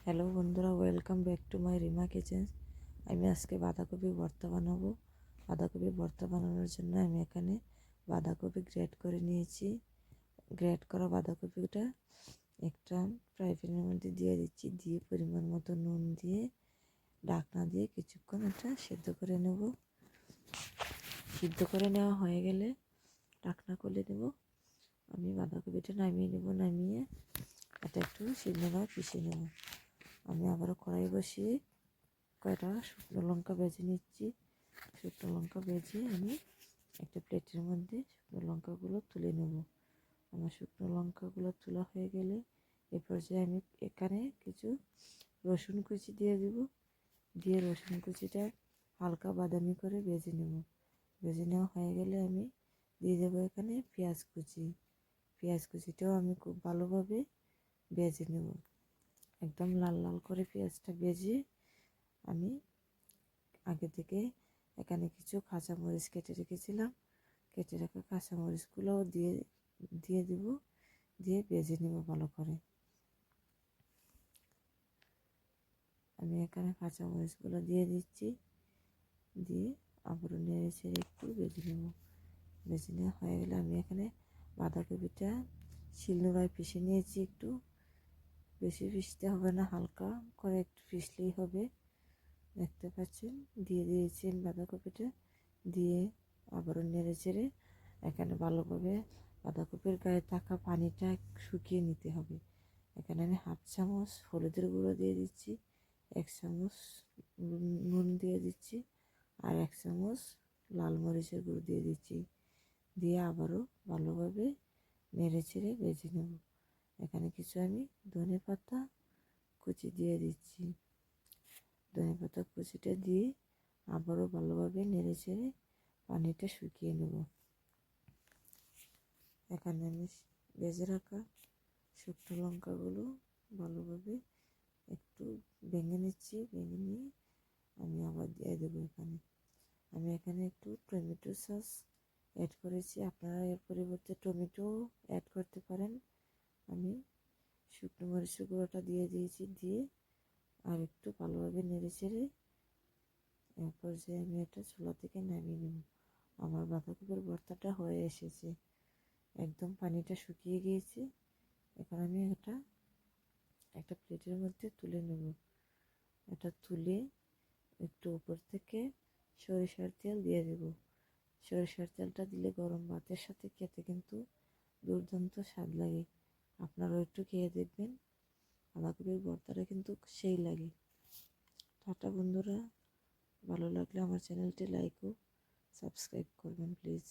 Hello বন্ধুরা, welcome back to my Rima kitchen. আমি আজকে বাঁধাকপি ভর্তা বানাবো। বাঁধাকপি ভর্তা বানানোর জন্য আমি এখানে বাঁধাকপি গ্রেট করে নিয়েছি। গ্রেট করা বাঁধাকপিটা একটা ফ্রাই প্যানের মধ্যে দিয়ে দিচ্ছি, দিয়ে পরিমাণ মতো নুন দিয়ে ঢাকনা দিয়ে কিছুক্ষণ এটা সেদ্ধ করে নেব। সিদ্ধ করে নেওয়া হয়ে গেলে ঢাকনা খুলে দেব। আমি বাঁধাকপিটা নামিয়ে নেব। নামিয়ে এটা একটু শিলনোড়ায় পিষে নেব। আমি আবারও কড়াই বসিয়ে কয়টা শুকনো লঙ্কা ভেজে নিচ্ছি। শুকনো লঙ্কা ভেজে আমি একটা প্লেটের মধ্যে শুকনো লঙ্কাগুলো তুলে নেব। আমার শুকনো লঙ্কাগুলো তোলা হয়ে গেলে এ পর্যায়ে আমি এখানে কিছু রসুন কুচি দিয়ে দেব। দিয়ে রসুন কুচিটা হালকা বাদামি করে ভেজে নেব। ভেজে নেওয়া হয়ে গেলে আমি দিয়ে দেবো এখানে পেঁয়াজ কুচি। পেঁয়াজ কুচিটাও আমি খুব ভালোভাবে ভেজে নেব। একদম লাল লাল করে পেঁয়াজটা ভেজে আমি আগে থেকে এখানে কিছু কাঁচামরিচ কেটে রেখেছিলাম। কেটে রাখা কাঁচামরিচগুলোও দিয়ে দেব। দিয়ে ভেজে নেব ভালো করে। আমি এখানে কাঁচামরিচগুলো দিয়ে দিচ্ছি। দিয়ে আবারও নেড়ে ছেড়ে একটু ভেজে নেব। ভেজে নেওয়া হয়ে গেলে আমি এখানে বাঁধাকপিটা শিলনোড়ায় পিষে নিয়েছি। একটু বেশি পিষতে হবে না, হালকা করে একটু পিষলেই হবে। দেখতে পাচ্ছেন দিয়ে দিয়েছি আমি বাঁধাকপিটা। দিয়ে আবারও নেড়ে চেড়ে এখানে ভালোভাবে বাঁধাকপির গায়ে থাকা পানিটা শুকিয়ে নিতে হবে। এখানে আমি হাফ চামচ হলুদের গুঁড়ো দিয়ে দিচ্ছি, 1 চামচ নুন দিয়ে দিচ্ছি, আর 1 চামচ লাল মরিচের গুঁড়ো দিয়ে দিচ্ছি। দিয়ে আবারও ভালোভাবে নেড়ে চেড়ে ভেজে নেব। এখানে কিছু আমি ধনেপাতা কুচি দিয়ে দিচ্ছি। ধনেপাতা কুচিটা দিয়ে আবারও ভালোভাবে নেড়ে চেড়ে পানিটা শুকিয়ে নেব। এখানে আমি ভেজে রাখা শুকনো লঙ্কাগুলো ভালোভাবে একটু ভেঙে নিচ্ছি। ভেঙে নিয়ে আমি আবার দিয়ে দেবো। আমি এখানে একটু টমেটো সস অ্যাড করেছি। আপনারা এর পরিবর্তে টমেটো অ্যাড করতে পারেন। আমি শুকনো মরিচের গুঁড়োটা দিয়ে দিয়েছি। দিয়ে আর একটু ভালোভাবে নেড়ে চেড়ে এর পর্যায়ে আমি এটা চুলা থেকে নামিয়ে নেব। আমার বাঁধাকপির ভর্তাটা হয়ে এসেছে, একদম পানিটা শুকিয়ে গিয়েছে। এখন আমি এটা একটা প্লেটের মধ্যে তুলে নেব। এটা তুলে একটু উপর থেকে সরিষার তেল দিয়ে দেব। সরিষার তেলটা দিলে গরম ভাতের সাথে খেতে কিন্তু দুর্দান্ত স্বাদ লাগে। আপনারাও একটু খেয়ে দেখবেন, বাঁধাকপির ভর্তাটা কিন্তু সেই লাগে। টাটা বন্ধুরা, ভালো লাগলে আমার চ্যানেলটি লাইক ও সাবস্ক্রাইব করবেন প্লিজ।